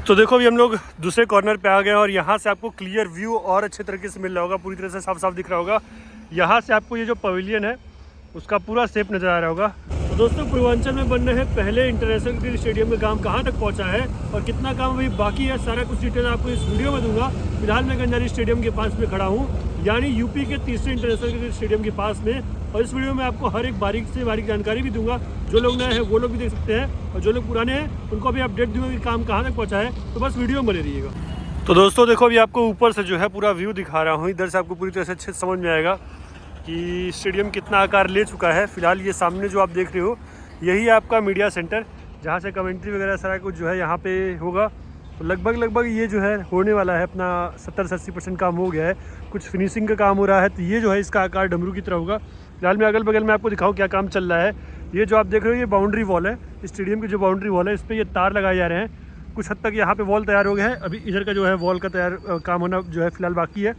तो देखो अभी हम लोग दूसरे कॉर्नर पे आ गए और यहाँ से आपको क्लियर व्यू और अच्छे तरीके से मिल रहा होगा, पूरी तरह से साफ साफ दिख रहा होगा। यहाँ से आपको ये जो पवेलियन है उसका पूरा शेप नज़र आ रहा होगा। तो दोस्तों पूर्वांचल में बन रहे पहले इंटरनेशनल क्रिकेट स्टेडियम का काम कहाँ तक पहुँचा है और कितना काम अभी बाकी है, सारा कुछ डिटेल आपको इस वीडियो में दूंगा। फिलहाल मैं गंजारी स्टेडियम के पास में खड़ा हूँ, यानी यूपी के तीसरे इंटरनेशनल क्रिकेट स्टेडियम के पास में। और इस वीडियो में आपको हर एक बारीक से बारीक जानकारी भी दूंगा। जो लोग नए हैं वो लोग भी देख सकते हैं और जो लोग पुराने हैं उनको भी अपडेट दूंगा कि काम कहाँ तक पहुँचा है। तो बस वीडियो में बने रहिएगा। तो दोस्तों देखो अभी आपको ऊपर से जो है पूरा व्यू दिखा रहा हूँ। इधर से आपको पूरी तरह से अच्छे से समझ में आएगा कि स्टेडियम कितना आकार ले चुका है। फिलहाल ये सामने जो आप देख रहे हो यही है आपका मीडिया सेंटर, जहाँ से कमेंट्री वगैरह सारा कुछ जो है यहाँ पे होगा। तो लगभग ये जो है होने वाला है, अपना 70-80% काम हो गया है। कुछ फिनिशिंग का काम हो रहा है, तो ये जो है इसका आकार डमरू की तरह होगा। फिलहाल मैं अगल बगल में आपको दिखाऊँ क्या काम चल रहा है। ये जो आप देख रहे हो ये बाउंड्री वॉल है, स्टेडियम की जो बाउंड्री वॉल है इस पर ये तार लगाए जा रहे हैं। कुछ हद तक यहाँ पे वॉल तैयार हो गया है, अभी इधर का जो है वॉल का काम होना जो है फिलहाल बाकी है।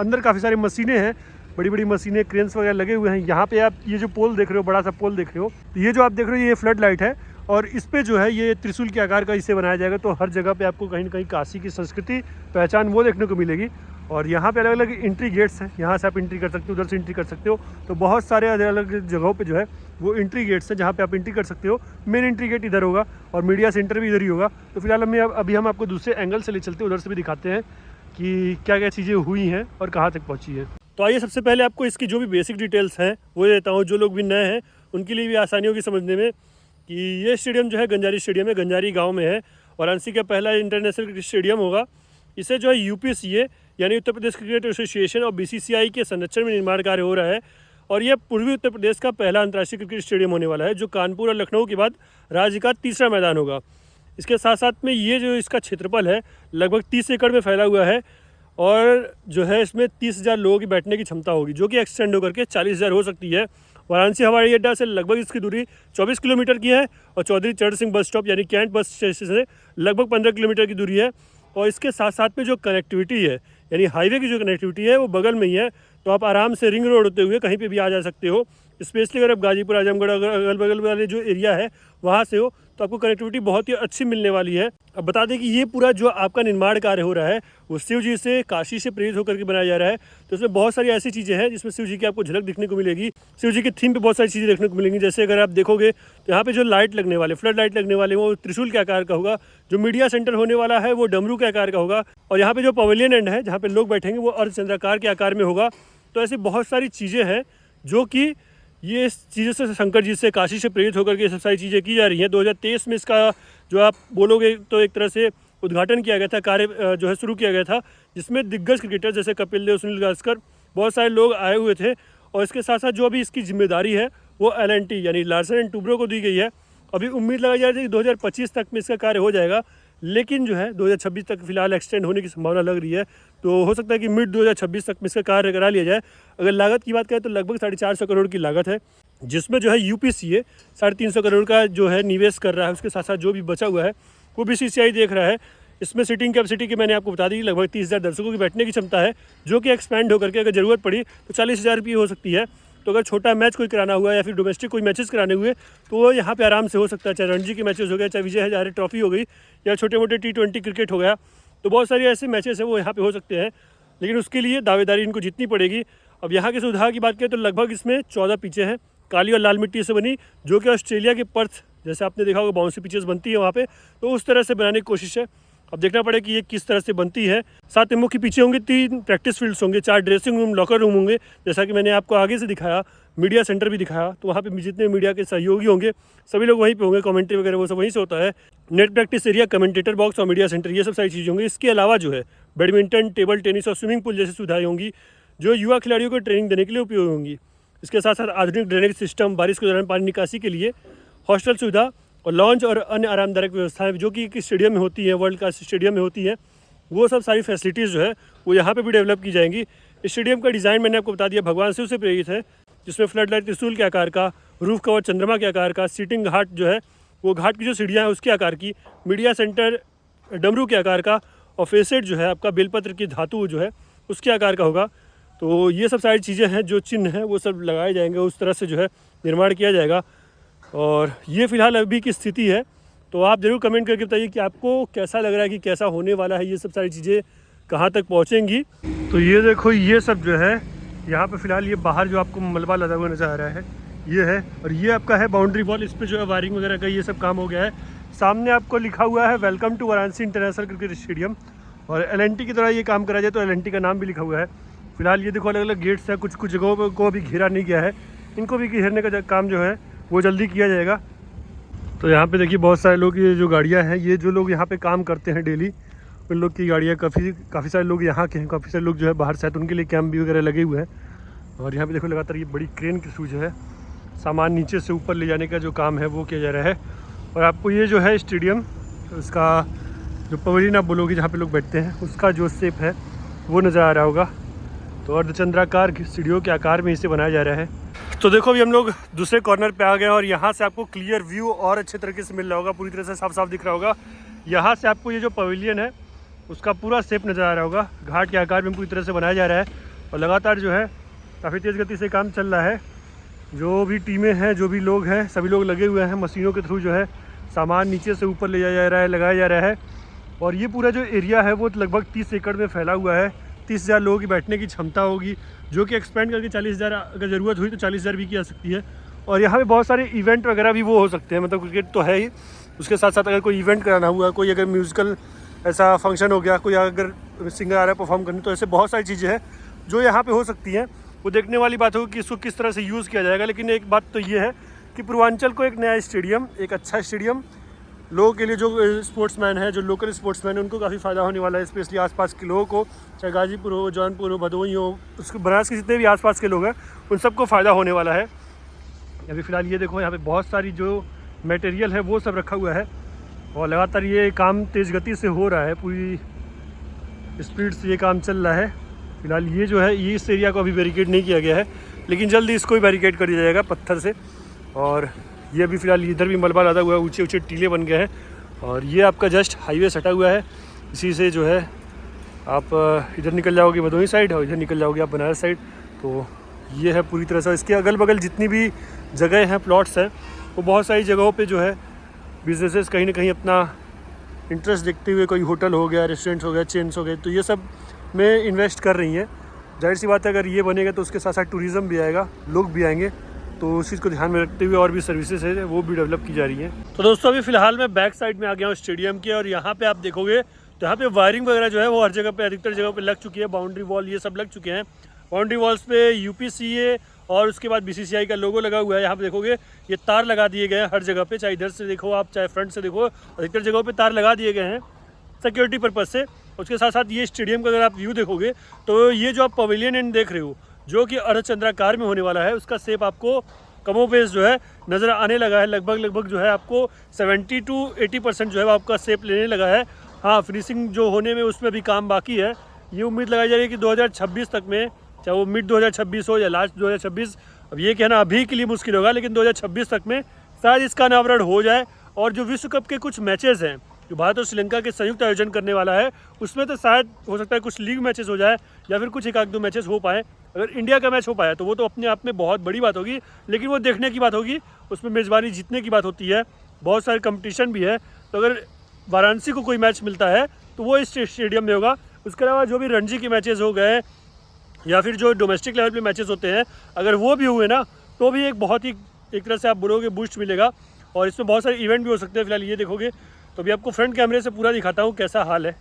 अंदर काफ़ी सारी मशीनें हैं, बड़ी बड़ी मशीनें, क्रेन्स वगैरह लगे हुए हैं। यहाँ पे आप ये जो पोल देख रहे हो, बड़ा सा पोल देख रहे हो, तो ये जो आप देख रहे हो ये फ्लड लाइट है और इस पे जो है ये त्रिशूल के आकार का इसे बनाया जाएगा। तो हर जगह पे आपको कहीं ना कहीं काशी की संस्कृति पहचान वो देखने को मिलेगी। और यहाँ पे अलग अलग एंट्री गेट्स हैं, यहाँ से आप एंट्री कर सकते हो, उधर से एंट्री कर सकते हो। तो बहुत सारे अलग अलग जगहों पे जो है वो एंट्री गेट्स हैं जहाँ पे आप एंट्री कर सकते हो। मेन एंट्री गेट इधर होगा और मीडिया सेंटर भी इधर ही होगा। तो फिलहाल अभी हम आपको दूसरे एंगल से ले चलते हैं, उधर से भी दिखाते हैं कि क्या क्या चीज़ें हुई हैं और कहाँ तक पहुँची है। तो आइए सबसे पहले आपको इसकी जो भी बेसिक डिटेल्स हैं वो देता हूँ, जो लोग भी नए हैं उनके लिए भी आसानी होगी समझने में कि ये स्टेडियम जो है गंजारी स्टेडियम है, गंजारी गांव में है। वाराणसी का पहला इंटरनेशनल क्रिकेट स्टेडियम होगा। इसे जो है यूपीसीए यानी उत्तर प्रदेश क्रिकेट एसोसिएशन और बीसीसीआई के संरक्षण में निर्माण कार्य हो रहा है। और यह पूर्वी उत्तर प्रदेश का पहला अंतर्राष्ट्रीय क्रिकेट स्टेडियम होने वाला है, जो कानपुर और लखनऊ के बाद राज्य का तीसरा मैदान होगा। इसके साथ साथ में ये जो इसका क्षेत्रफल है लगभग 30 एकड़ में फैला हुआ है और जो है इसमें 30,000 लोगों की बैठने की क्षमता होगी, जो कि एक्सटेंड होकर के 40,000 हो सकती है। वाराणसी हवाई अड्डा से लगभग इसकी दूरी 24 किलोमीटर की है और चौधरी चरण सिंह बस स्टॉप यानी कैंट बस स्टेशन से लगभग 15 किलोमीटर की दूरी है। और इसके साथ साथ में जो कनेक्टिविटी है यानी हाईवे की जो कनेक्टिविटी है वो बगल में ही है। तो आप आराम से रिंग रोड होते हुए कहीं पे भी आ जा सकते हो। स्पेशली अगर आप गाजीपुर, आजमगढ़, अगल बगल वाले जो एरिया है वहाँ से हो तो आपको कनेक्टिविटी बहुत ही अच्छी मिलने वाली है। अब बता दें कि ये पूरा जो आपका निर्माण कार्य हो रहा है वो शिव जी से, काशी से प्रेरित होकर के बनाया जा रहा है। तो इसमें बहुत सारी ऐसी चीज़ें हैं जिसमें शिव जी की आपको झलक दिखने को मिलेगी। शिव जी की थीम पे बहुत सारी चीज़ें देखने को मिलेंगी। जैसे अगर आप देखोगे तो यहाँ पे जो लाइट लगने वाले, फ्लड लाइट लगने वाले, वो त्रिशूल के आकार का होगा। जो मीडिया सेंटर होने वाला है वो डमरू के आकार का होगा। और यहाँ पे जो पवेलियन एंड है जहाँ पे लोग बैठेंगे वो अर्धचंद्राकार के आकार में होगा। तो ऐसी बहुत सारी चीज़ें हैं जो कि ये इस चीज़ों से शंकर जी से, काशी से प्रेरित होकर के सब सारी चीज़ें की जा रही हैं। 2023 में इसका जो आप बोलोगे तो एक तरह से उद्घाटन किया गया था, कार्य जो है शुरू किया गया था, जिसमें दिग्गज क्रिकेटर जैसे कपिल देव, सुनील गावस्कर, बहुत सारे लोग आए हुए थे। और इसके साथ साथ जो अभी इसकी जिम्मेदारी है वो L&T यानी लार्सन एंड टुब्रो को दी गई है। अभी उम्मीद लगाई जा रही है कि 2025 तक में इसका कार्य हो जाएगा, लेकिन जो है 2026 तक फिलहाल एक्सटेंड होने की संभावना लग रही है। तो हो सकता है कि मिड 2026 तक में इसका कार्य करा लिया जाए। अगर लागत की बात करें तो लगभग 450 करोड़ की लागत है, जिसमें जो है यूपीसीए 350 करोड़ का जो है निवेश कर रहा है। उसके साथ साथ जो भी बचा हुआ है वो बीसीसीआई देख रहा है। इसमें सीटिंग कैपेसिटी की मैंने आपको बता दी, लगभग 30,000 दर्शकों की बैठने की क्षमता है, जो कि एक्सपैंड होकर के अगर ज़रूरत पड़ी तो 40,000 रुपये हो सकती है। तो अगर छोटा मैच कोई कराना हुआ या फिर डोमेस्टिक कोई मैचेस कराने हुए तो वो यहाँ पे आराम से हो सकता है। चाहे रणजी के मैचेस हो गए, चाहे विजय हजारे ट्रॉफी हो गई या छोटे मोटे T20 क्रिकेट हो गया, तो बहुत सारे ऐसे मैचेस हैं वो यहाँ पे हो सकते हैं। लेकिन उसके लिए दावेदारी इनको जितनी पड़ेगी। अब यहाँ की सुविधा की बात करें तो लगभग इसमें 14 पिचें हैं, काली और लाल मिट्टी से बनी, जो कि ऑस्ट्रेलिया के पर्थ, जैसे आपने देखा होगा बाउंसी पिचेस बनती है वहाँ पे, तो उस तरह से बनाने की कोशिश है। अब देखना पड़ेगा कि ये किस तरह से बनती है। 7 मुख्य पिचें होंगे, 3 प्रैक्टिस फील्ड्स होंगे, 4 ड्रेसिंग रूम, लॉकर रूम होंगे, जैसा कि मैंने आपको आगे से दिखाया। मीडिया सेंटर भी दिखाया, तो वहाँ पे जितने मीडिया के सहयोगी होंगे सभी लोग वहीं पे होंगे। कमेंट्री वगैरह वो सब वहीं से होता है। Net practice area, commentator box और मीडिया सेंटर, ये सब सारी चीज़ें होंगी। इसके अलावा जो है बैडमिंटन, टेबल टेनिस और स्विमिंग पूल जैसी सुविधाएं होंगी, जो युवा खिलाड़ियों को ट्रेनिंग देने के लिए उपयोग होंगी। इसके साथ साथ आधुनिक ड्रेनेज सिस्टम, बारिश के दौरान पानी निकासी के लिए हॉस्टल सुविधा और लॉन्च और अन्य आरामदायक व्यवस्थाएं जो कि स्टेडियम में होती हैं, वर्ल्ड क्लास स्टेडियम में होती हैं, वो सब सारी फैसिलिटीज़ जो है वो यहाँ पे भी डेवलप की जाएंगी। स्टेडियम का डिज़ाइन मैंने आपको बता दिया भगवान शिव से प्रेरित है, जिसमें फ्लड लाइट त्रिशूल के आकार का, रूफ कवर चंद्रमा के आकार का, सीटिंग घाट जो है वो घाट की जो सीढ़ियाँ हैं उसके आकार की, मीडिया सेंटर डमरू के आकार का और फेसेट जो है आपका बेलपत्र की धातु जो है उसके आकार का होगा। तो ये सब सारी चीज़ें हैं, जो चिन्ह हैं वो सब लगाए जाएंगे, उस तरह से जो है निर्माण किया जाएगा। और ये फ़िलहाल अभी की स्थिति है। तो आप ज़रूर कमेंट करके बताइए कि आपको कैसा लग रहा है, कि कैसा होने वाला है, ये सब सारी चीज़ें कहाँ तक पहुँचेंगी। तो ये देखो, ये सब जो है यहाँ पे फ़िलहाल ये बाहर जो आपको मलबा लगा हुआ नज़र आ रहा है ये है, और ये आपका है बाउंड्री वॉल। इस पर जो है वायरिंग वगैरह का ये सब काम हो गया है। सामने आपको लिखा हुआ है welcome to Varanasi international cricket stadium, और LNT की तरह ये काम करा जाए तो LNT का नाम भी लिखा हुआ है। फिलहाल ये देखो अलग अलग गेट्स है, कुछ कुछ जगहों को भी घेरा नहीं गया है, इनको भी घेरने का काम जो है वो जल्दी किया जाएगा। तो यहाँ पे देखिए बहुत सारे लोग, ये जो गाड़ियाँ हैं, ये जो लोग यहाँ पे काम करते हैं डेली, उन लोग की गाड़ियाँ, काफ़ी सारे लोग यहाँ के हैं, काफ़ी सारे लोग जो है बाहर से आए तो उनके लिए कैंप भी वगैरह लगे हुए हैं। और यहाँ पे देखो लगातार ये बड़ी क्रेन के थ्रू जो है सामान नीचे से ऊपर ले जाने का जो काम है वो किया जा रहा है। और आपको ये जो है स्टेडियम, उसका जो पवेलियन आप बोलोगे जहाँ पे लोग बैठते हैं, उसका जो शेप है वो नज़र आ रहा होगा। तो अर्धचंद्राकार सीढ़ियों के आकार में इसे बनाया जा रहा है। तो देखो अभी हम लोग दूसरे कॉर्नर पे आ गए और यहाँ से आपको क्लियर व्यू और अच्छे तरीके से मिल रहा होगा, पूरी तरह से साफ साफ दिख रहा होगा। यहाँ से आपको ये जो पवेलियन है उसका पूरा शेप नज़र आ रहा होगा, घाट के आकार में पूरी तरह से बनाया जा रहा है। और लगातार जो है काफ़ी तेज़ गति से काम चल रहा है। जो भी टीमें हैं, जो भी लोग हैं, सभी लोग लगे हुए हैं। मशीनों के थ्रू जो है सामान नीचे से ऊपर ले जाया जा रहा है, लगाया जा रहा है। और ये पूरा जो एरिया है वो लगभग 30 एकड़ में फैला हुआ है। 30,000 लोगों की बैठने की क्षमता होगी, जो कि एक्सपेंड करके 40,000 अगर ज़रूरत हुई तो 40,000 भी की जा सकती है। और यहाँ पे बहुत सारे इवेंट वगैरह भी वो हो सकते हैं, मतलब क्रिकेट तो है ही, उसके साथ साथ अगर कोई इवेंट कराना हुआ, कोई अगर म्यूज़िकल ऐसा फंक्शन हो गया, कोई अगर सिंगर आ रहा है परफॉर्म करने, तो ऐसे बहुत सारी चीज़ें हैं जो यहाँ पे हो सकती हैं। वो देखने वाली बात होगी कि इसको किस तरह से यूज़ किया जाएगा। लेकिन एक बात तो ये है कि पूर्वांचल को एक नया स्टेडियम, एक अच्छा स्टेडियम लोगों के लिए, जो स्पोर्ट्समैन है, जो लोकल स्पोर्ट्समैन है, उनको काफ़ी फ़ायदा होने वाला है। स्पेशली आसपास के लोगों को, चाहे गाजीपुर हो, जौनपुर हो, भदोही हो, उसके बनारस के जितने भी आसपास के लोग हैं उन सबको फ़ायदा होने वाला है। अभी फ़िलहाल ये देखो यहाँ पे बहुत सारी जो मटेरियल है वो सब रखा हुआ है और लगातार ये काम तेज़ गति से हो रहा है, पूरी स्पीड से ये काम चल रहा है। फिलहाल ये जो है, ये इस एरिया को अभी बैरिकेड नहीं किया गया है, लेकिन जल्दी इसको भी बैरिकेड कर दिया जाएगा पत्थर से। और ये अभी फ़िलहाल इधर भी मलबा लदा हुआ है, ऊंचे ऊंचे टीले बन गए हैं। और ये आपका जस्ट हाईवे सटा हुआ है, इसी से जो है आप इधर निकल जाओगे भदोही साइड और इधर निकल जाओगे आप बनारस साइड। तो ये है पूरी तरह से। इसके अगल बगल जितनी भी जगह हैं, प्लॉट्स हैं, वो बहुत सारी जगहों पे जो है बिजनेसेस कहीं ना कहीं अपना इंटरेस्ट देखते हुए, कोई होटल हो गया, रेस्टोरेंट्स हो गया, चेन्स हो गए, तो ये सब में इन्वेस्ट कर रही हैं। जाहिर सी बात है अगर ये बनेगा तो उसके साथ साथ टूरिज़्म भी आएगा, लोग भी आएंगे, तो उस चीज़ को ध्यान में रखते हुए और भी सर्विसेज है वो भी डेवलप की जा रही हैं। तो दोस्तों अभी फ़िलहाल मैं बैक साइड में आ गया हूँ स्टेडियम के, और यहाँ पे आप देखोगे तो यहाँ पे वायरिंग वगैरह जो है वो हर जगह पे, अधिकतर जगह पे लग चुकी है। बाउंड्री वॉल ये सब लग चुके हैं। बाउंड्री वॉल्स पे UPCA और उसके बाद BCCI का लोगो लगा हुआ है। यहाँ पे देखोगे ये तार लगा दिए गए हैं हर जगह पे, चाहे इधर से देखो आप, चाहे फ्रंट से देखो, अधिकतर जगहों पे तार लगा दिए गए हैं सिक्योरिटी पर्पज़ से। उसके साथ साथ ये स्टेडियम का अगर आप व्यू देखोगे तो ये जो आप पवेलियन एंड देख रहे हो, जो कि अर्धचंद्राकार में होने वाला है, उसका शेप आपको कमोबेश जो है नज़र आने लगा है। लगभग जो है आपको 70 to 80% जो है आपका शेप लेने लगा है। हाँ, फिनिशिंग जो होने में उसमें भी काम बाकी है। ये उम्मीद लगाई जा रही है कि 2026 तक में, चाहे वो मिड 2026 हो या लास्ट 2026, अब ये कहना अभी के लिए मुश्किल होगा, लेकिन 2026 तक में शायद इसका अनावरण हो जाए। और जो विश्व कप के कुछ मैचेस हैं जो भारत और श्रीलंका के संयुक्त आयोजन करने वाला है, उसमें तो शायद हो सकता है कुछ लीग मैचेस हो जाए या फिर कुछ 1-2 मैचेस हो पाए। अगर इंडिया का मैच हो पाया तो वो तो अपने आप में बहुत बड़ी बात होगी, लेकिन वो देखने की बात होगी, उसमें मेज़बानी जीतने की बात होती है, बहुत सारे कंपटीशन भी है। तो अगर वाराणसी को कोई मैच मिलता है तो वो इस स्टेडियम में होगा। उसके अलावा जो भी रणजी के मैचेस हो गए या फिर जो डोमेस्टिक लेवल पे मैचेस होते हैं, अगर वो भी हुए ना तो भी एक बहुत ही, एक तरह से आप बोलोगे, बूस्ट मिलेगा। और इसमें बहुत सारे इवेंट भी हो सकते हैं। फिलहाल ये देखोगे तो अभी आपको फ्रंट कैमरे से पूरा दिखाता हूँ कैसा हाल है।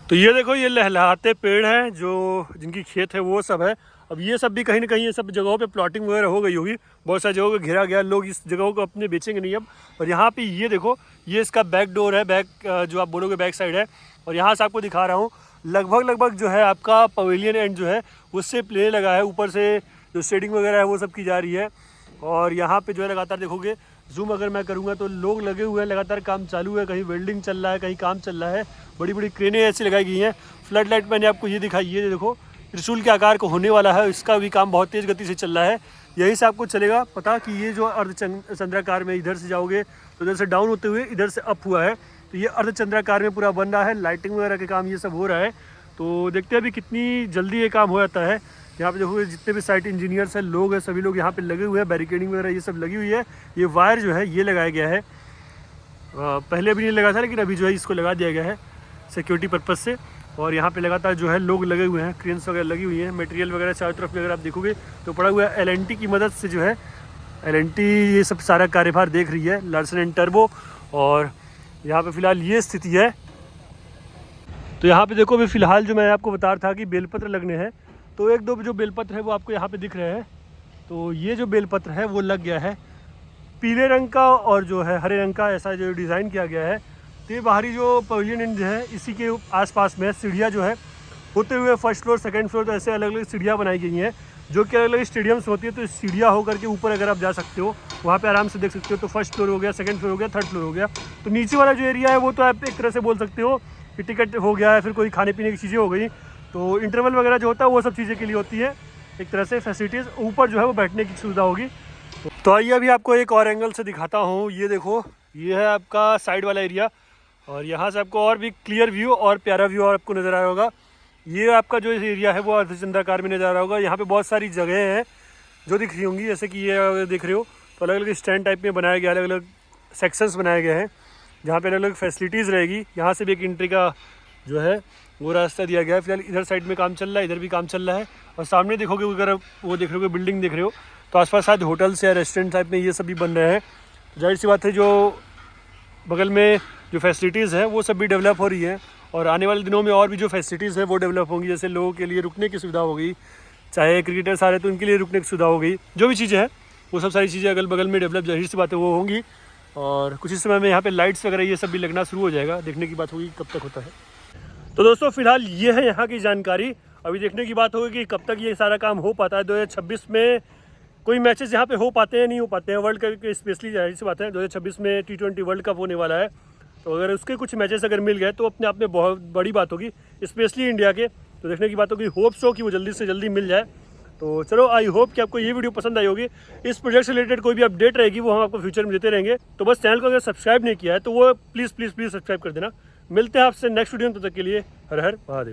तो ये देखो, ये लहलहाते पेड़ हैं जो जिनकी खेत है वो सब है। अब ये सब भी कहीं ना कहीं ये सब जगहों पे प्लॉटिंग वगैरह हो गई होगी, बहुत सारी जगहों पे घेरा गया, लोग इस जगहों को अपने बेचेंगे नहीं अब। और यहाँ पे ये देखो, ये इसका बैक डोर है, बैक जो आप बोलोगे बैक साइड है। और यहाँ से आपको दिखा रहा हूँ लगभग जो है आपका पवेलियन एंड जो है उससे प्ले लगा है, ऊपर से जो शेडिंग वगैरह है वो सब की जा रही है। और यहाँ पे जो है लगातार देखोगे, जूम अगर मैं करूँगा तो लोग लगे हुए हैं, लगातार काम चालू है, कहीं वेल्डिंग चल रहा है, कहीं काम चल रहा है। बड़ी बड़ी क्रेनें ऐसी लगाई गई हैं। फ्लड लाइट मैंने आपको ये दिखाई, ये देखो त्रिशूल के आकार को होने वाला है, इसका भी काम बहुत तेज़ गति से चल रहा है। यहीं से आपको चलेगा पता कि ये जो अर्धचंद्राकार में इधर से जाओगे तो इधर से डाउन होते हुए इधर से अप हुआ है, तो ये अर्धचंद्राकार में पूरा बन रहा है। लाइटिंग वगैरह के काम ये सब हो रहा है, तो देखते हैं अभी कितनी जल्दी ये काम हो जाता है। यहाँ पे देखोगे जितने भी साइट इंजीनियर्स हैं, लोग हैं, सभी लोग यहाँ पे लगे हुए हैं, बैरिकेडिंग वगैरह ये सब लगी हुई है। ये वायर जो है ये लगाया गया है पहले भी नहीं लगा था, लेकिन अभी जो है इसको लगा दिया गया है सिक्योरिटी पर्पज़ से। और यहाँ पे लगातार जो है लोग लगे हुए हैं, क्रेन्स वगैरह लगी हुई हैं, मटेरियल वगैरह चारों तरफ अगर आप देखोगे तो पड़ा हुआ है। LNT की मदद से जो है LNT ये सब सारा कार्यभार देख रही है, लार्सन एंड टर्बो। और यहाँ पे फ़िलहाल ये स्थिति है। तो यहाँ पे देखो, अभी फ़िलहाल जो मैं आपको बता रहा था कि बेलपत्र लगने हैं, तो एक दो जो बेलपत्र है वो आपको यहाँ पे दिख रहे हैं। तो ये जो बेलपत्र है वो लग गया है, पीले रंग का और जो है हरे रंग का, ऐसा जो डिज़ाइन किया गया है। तो ये बाहरी जो पवेलियन जो है इसी के आसपास में सीढ़ियाँ जो है होते हुए फर्स्ट फ्लोर सेकंड फ्लोर, तो ऐसे अलग अलग सीढ़ियाँ बनाई गई हैं जो कि अलग अलग स्टेडियम्स होती है। तो सीढ़ियाँ होकर के ऊपर अगर आप जा सकते हो, वहाँ पे आराम से देख सकते हो। तो फर्स्ट फ्लोर हो गया, सेकंड फ्लोर हो गया, थर्ड फ्लोर हो गया। तो नीचे वाला जो एरिया है वो तो आप एक तरह से बोल सकते हो कि टिकट हो गया, फिर कोई खाने पीने की चीज़ें हो गई, तो इंटरवल वगैरह जो होता है वो सब चीज़ें के लिए होती है एक तरह से फैसिलिटीज़। ऊपर जो है वो बैठने की सुविधा होगी। तो आइए अभी आपको एक और एंगल से दिखाता हूँ। ये देखो, ये है आपका साइड वाला एरिया, और यहाँ से आपको और भी क्लियर व्यू और प्यारा व्यू और आपको नज़र आया होगा। ये आपका जो एरिया है वो अर्धचंद्राकार में नज़र आ रहा होगा। यहाँ पे बहुत सारी जगह हैं जो दिख रही होंगी, जैसे कि ये देख रहे हो। तो अलग अलग स्टैंड टाइप में बनाया गया, अलग अलग सेक्शंस बनाए गए हैं जहाँ पे अलग अलग फैसिलिटीज़ रहेगी। यहाँ से भी एक एंट्री का जो है वो रास्ता दिया गया है। फिलहाल इधर साइड में काम चल रहा है, इधर भी काम चल रहा है। और सामने देखोगे, अगर वो देख रहे हो बिल्डिंग देख रहे हो, तो आसपास शायद होटल्स या रेस्टोरेंट टाइप में ये सब भी बन रहे हैं। जाहिर सी बात है जो बगल में जो फैसिलिटीज़ है वो सब भी डेवलप हो रही है, और आने वाले दिनों में और भी जो फैसिलिटीज़ है वो डेवलप होंगी। जैसे लोगों के लिए रुकने की सुविधा हो गई, चाहे क्रिकेटर्स आ रहे तो उनके लिए रुकने की सुविधा हो गई, जो भी चीज़ें हैं वो सब सारी चीज़ें अगल बगल में डेवलप जाहिर सी बात है वो होंगी। और कुछ इस समय में यहाँ पे लाइट्स वगैरह ये सब भी लगना शुरू हो जाएगा। देखने की बात होगी कब तक होता है। तो दोस्तों फिलहाल ये है यहाँ की जानकारी। अभी देखने की बात होगी कि कब तक ये सारा काम हो पाता है। 2026 में कोई मैचेस यहाँ पे हो पाते हैं नहीं हो पाते हैं। वर्ल्ड कप की स्पेशली जाहिर सी बात है 2026 में T20 वर्ल्ड कप होने वाला है, तो अगर उसके कुछ मैचेस अगर मिल गए तो अपने आप में बहुत बड़ी बात होगी, स्पेशली इंडिया के। तो देखने की बात होगी, होप सो कि वो जल्दी से जल्दी मिल जाए। तो चलो, आई होप कि आपको ये वीडियो पसंद आई होगी। इस प्रोजेक्ट से रिलेटेड कोई भी अपडेट रहेगी वो हम आपको फ्यूचर में देते रहेंगे। तो बस चैनल को अगर सब्सक्राइब नहीं किया है तो वो प्लीज़ प्लीज़ प्लीज़ सब्सक्राइब कर देना। मिलते हैं आपसे नेक्स्ट वीडियो में, तब तक के लिए हर हर महादेव।